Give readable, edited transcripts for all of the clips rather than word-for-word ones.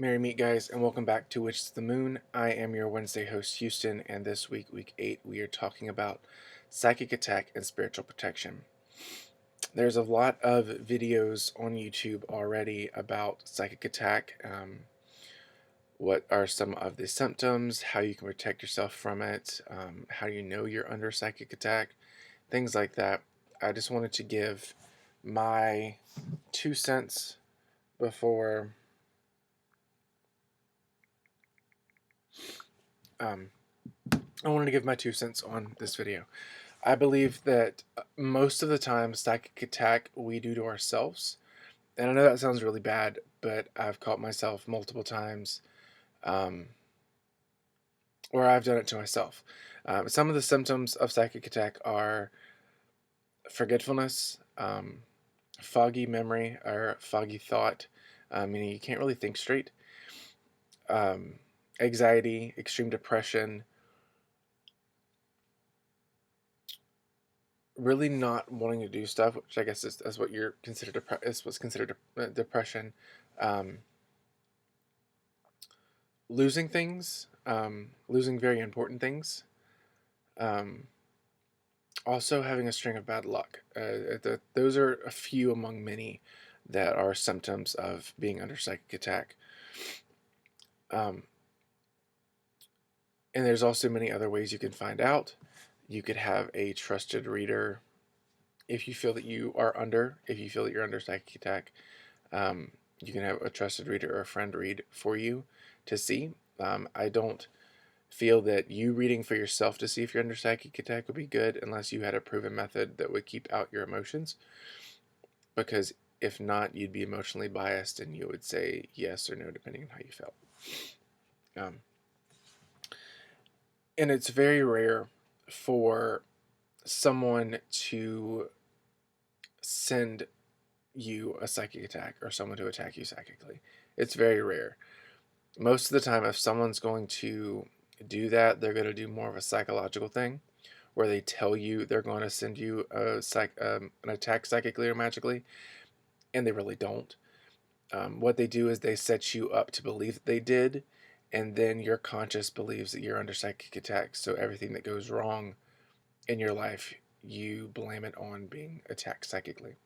Merry meet guys, and welcome back to Which is the Moon. I am your Wednesday host, Houston, and this week, week 8, we are talking about psychic attack and spiritual protection. There's a lot of videos on YouTube already about psychic attack. What are some of the symptoms, how you can protect yourself from it, how you know you're under psychic attack, things like that. I just wanted to give my 2 cents before I wanted to give my 2 cents on this video. I believe that most of the time, psychic attack we do to ourselves. And I know that sounds really bad, but I've caught myself multiple times um, where I've done it to myself. Some of the symptoms of psychic attack are forgetfulness, foggy memory, or foggy thought, meaning you can't really think straight, um, anxiety, extreme depression, really not wanting to do stuff, which I guess is what you're considered is what's considered depression. Um, Losing things, losing very important things. Um, Also having a string of bad luck. Those are a few among many that are symptoms of being under psychic attack. Um, and there's also many other ways you can find out. You could have a trusted reader if you feel that if you feel that you're under psychic attack. You can have a trusted reader or a friend read for you to see. I don't feel that you reading for yourself to see if you're under psychic attack would be good unless you had a proven method that would keep out your emotions. Because if not, you'd be emotionally biased and you would say yes or no depending on how you felt. And it's very rare for someone to send you a psychic attack or someone to attack you psychically. It's very rare. Most of the time, if someone's going to do that, they're going to do more of a psychological thing where they tell you they're going to send you an attack psychically or magically, and they really don't. What they do is they set you up to believe that they did, and then your conscious believes that you're under psychic attack. So everything that goes wrong in your life, you blame it on being attacked psychically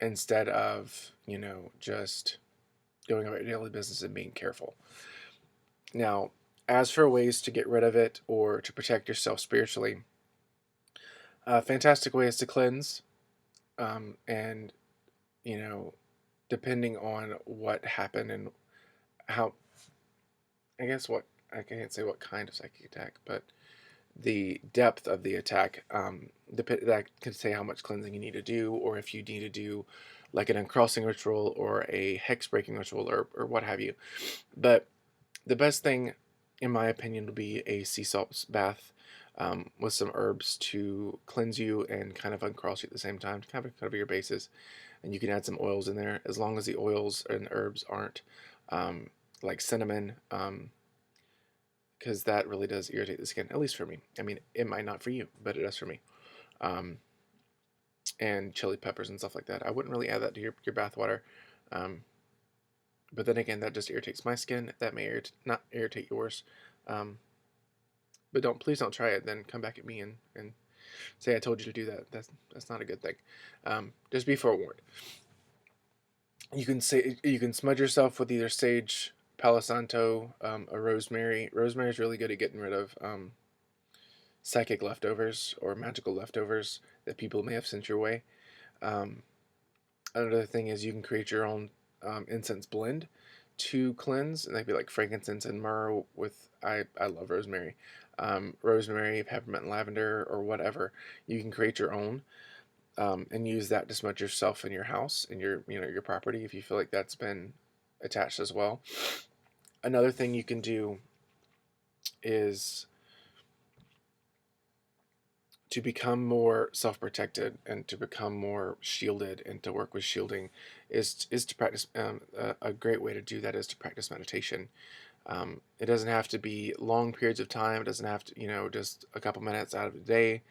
instead of, just going about your daily business and being careful. Now, as for ways to get rid of it or to protect yourself spiritually, a fantastic way is to cleanse. And, you know, depending on what happened and how, I can't say what kind of psychic attack, but the depth of the attack, that can say how much cleansing you need to do, or if you need to do like an uncrossing ritual or a hex breaking ritual or what have you. But the best thing, in my opinion, would be a sea salt bath with some herbs to cleanse you and kind of uncross you at the same time to kind of cover your bases. And you can add some oils in there as long as the oils and herbs aren't like cinnamon, because that really does irritate the skin, at least for me. I mean, it might not for you, but it does for me. Um, and chili peppers and stuff like that. I wouldn't really add that to your bath water. Um, but then again, that just irritates my skin. That may not irritate yours. Um, but please don't try it. Then come back at me and say I told you to do that. That's not a good thing. Just be forewarned. You can smudge yourself with either sage, Palo Santo, or rosemary. Rosemary is really good at getting rid of psychic leftovers or magical leftovers that people may have sent your way. Um, Another thing is you can create your own incense blend to cleanse, and that'd be like frankincense and myrrh with I love rosemary, rosemary, peppermint, and lavender, or whatever. You can create your own and use that to smudge yourself in your house and your property if you feel like that's been attached as well. Another thing you can do is to become more self-protected and to become more shielded and to work with shielding is to practice. A great way to do that is to practice meditation. It doesn't have to be long periods of time. It doesn't have to, just a couple minutes out of the day.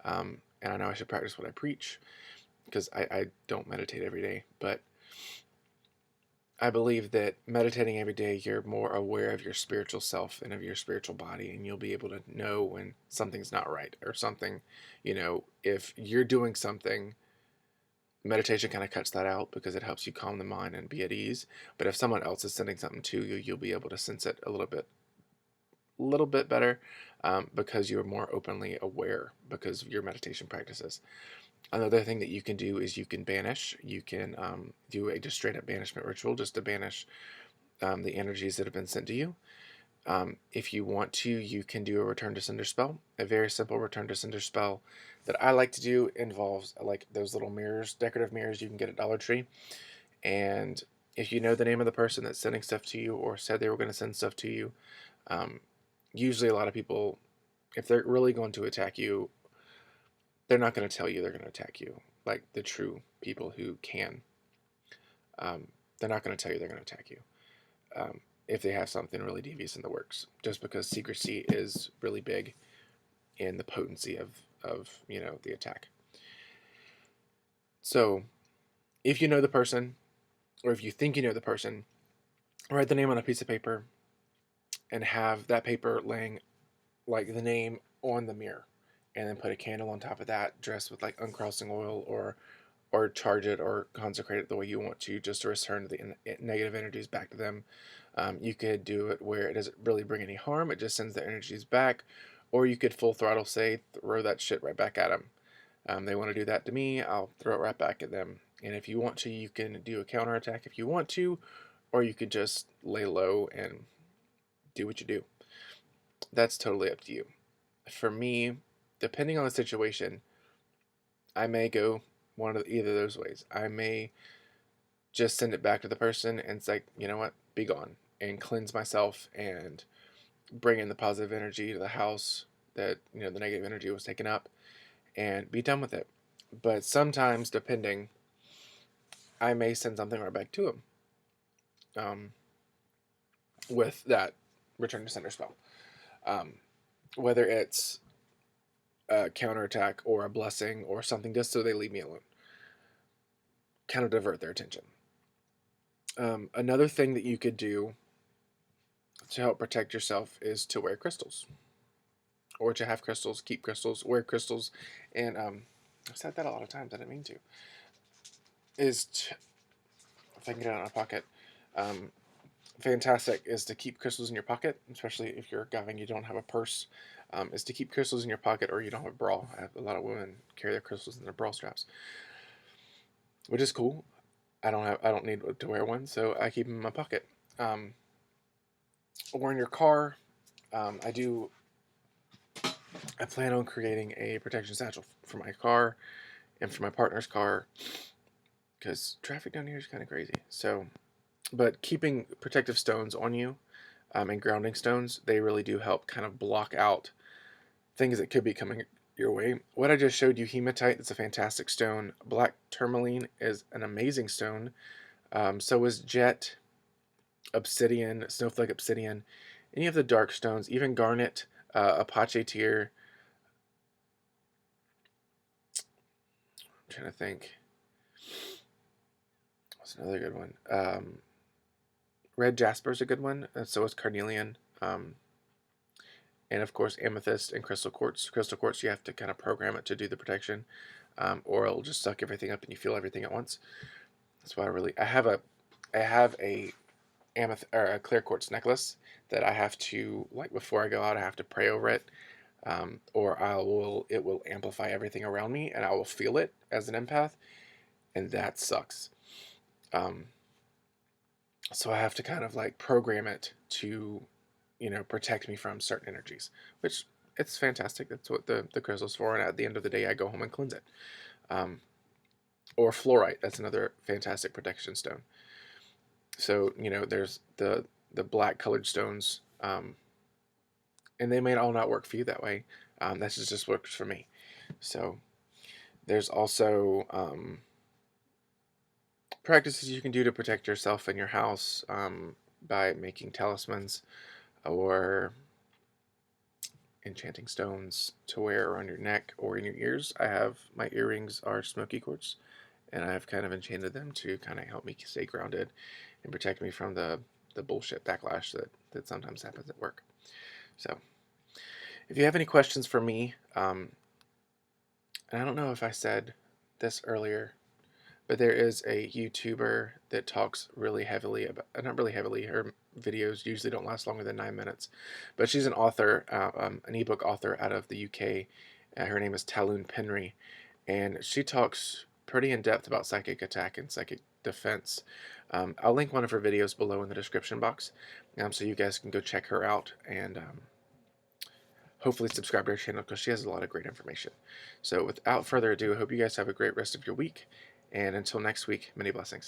And I know I should practice what I preach because I don't meditate every day, but I believe that meditating every day, you're more aware of your spiritual self and of your spiritual body, and you'll be able to know when something's not right or something. If you're doing something, meditation kind of cuts that out because it helps you calm the mind and be at ease. But if someone else is sending something to you, you'll be able to sense it a little bit better, because you're more openly aware because of your meditation practices. Another thing that you can do is you can banish. You can do a just straight up banishment ritual just to banish the energies that have been sent to you. If you want to, you can do a return to sender spell. A very simple return to sender spell that I like to do involves like those little mirrors, decorative mirrors you can get at Dollar Tree. And if you know the name of the person that's sending stuff to you or said they were going to send stuff to you, usually a lot of people, if they're really going to attack you, they're not going to tell you they're going to attack you. Like the true people who can, they're not going to tell you they're going to attack you. If they have something really devious in the works, just because secrecy is really big in the potency of the attack. So if you know the person, or if you think you know the person, write the name on a piece of paper and have that paper laying like the name on the mirror, and then put a candle on top of that, dressed with like uncrossing oil, or charge it or consecrate it the way you want to, just to return the negative energies back to them. You could do it where it doesn't really bring any harm, it just sends the energies back, or you could full throttle say, throw that shit right back at them. They want to do that to me, I'll throw it right back at them. And if you want to, you can do a counterattack if you want to, or you could just lay low and do what you do. That's totally up to you. For me, depending on the situation, I may go one of either of those ways. I may just send it back to the person and it's like, you know what, be gone, and cleanse myself and bring in the positive energy to the house that the negative energy was taken up, and be done with it. But sometimes, depending, I may send something right back to them, with that return to sender spell, whether it's a counterattack or a blessing or something, just so they leave me alone, kind of divert their attention. Another thing that you could do to help protect yourself is to wear crystals, or to have crystals, keep crystals, wear crystals. And I've said that a lot of times, I didn't mean to. If I can get it out of my pocket, fantastic is to keep crystals in your pocket, especially if you're a guy and you don't have a purse. Is to keep crystals in your pocket, or you don't have a bra. I have a lot of women carry their crystals in their bra straps, which is cool. I don't need to wear one, so I keep them in my pocket. Or in your car. I plan on creating a protection satchel for my car and for my partner's car, because traffic down here is kind of crazy. So, but keeping protective stones on you, and grounding stones, they really do help kind of block out things that could be coming your way. What I just showed you, hematite, that's a fantastic stone. Black tourmaline is an amazing stone. So is jet, obsidian, snowflake obsidian, any of the dark stones, even garnet, apache tear. I'm trying to think. What's another good one? Red jasper is a good one, and so is carnelian. And of course, amethyst and crystal quartz. Crystal quartz, you have to kind of program it to do the protection, or it'll just suck everything up and you feel everything at once. That's why I have a amethyst or a clear quartz necklace that I have to, like, before I go out, I have to pray over it, or it will amplify everything around me, and I will feel it as an empath, and that sucks. So I have to kind of like program it to, protect me from certain energies, which it's fantastic. That's what the crystal's for. And at the end of the day, I go home and cleanse it. Or fluorite, that's another fantastic protection stone. So, there's the black colored stones, and they may all not work for you that way. That just works for me. So there's also practices you can do to protect yourself and your house, by making talismans or enchanting stones to wear around your neck or in your ears. My earrings are smoky quartz, and I've kind of enchanted them to kind of help me stay grounded and protect me from the bullshit backlash that sometimes happens at work. So, if you have any questions for me, and I don't know if I said this earlier, but there is a YouTuber that talks really heavily about, not really heavily, her videos usually don't last longer than 9 minutes, but she's an author, an ebook author out of the UK. Her name is Talon Penry, and she talks pretty in depth about psychic attack and psychic defense. I'll link one of her videos below in the description box, so you guys can go check her out and hopefully subscribe to her channel because she has a lot of great information. So without further ado, I hope you guys have a great rest of your week, and until next week, many blessings.